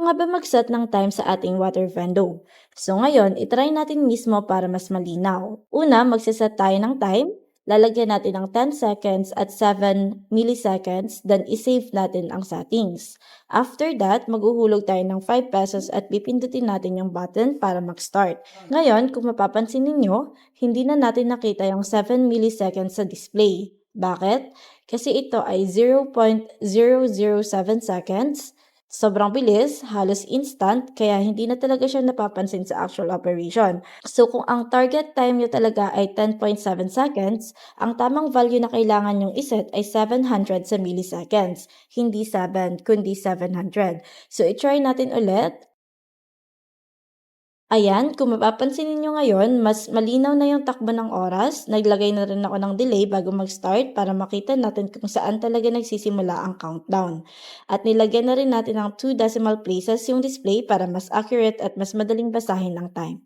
nga ba mag-set ng time sa ating water window? So ngayon, itry natin mismo para mas malinaw. Una, magsiset tayo ng time. Lalagyan natin ng 10 seconds at 7 milliseconds, then isave natin ang settings. After that, maghuhulog tayo ng 5 pesos at pipindutin natin yung button para mag-start. Ngayon, kung mapapansin ninyo, hindi na natin nakita yung 7 milliseconds sa display. Bakit? Kasi ito ay 0.007 seconds. Sobrang bilis, halos instant, kaya hindi na talaga siya napapansin sa actual operation. So kung ang target time nyo talaga ay 10.7 seconds, ang tamang value na kailangan nyong iset ay 700 sa milliseconds. Hindi 7, kundi 700. So i-try natin ulit. Ayan, kung mapapansin ninyo ngayon, mas malinaw na yung takbo ng oras. Naglagay na rin ako ng delay bago mag-start para makita natin kung saan talaga nagsisimula ang countdown. At nilagyan na rin natin ng 2 decimal places yung display para mas accurate at mas madaling basahin ng time.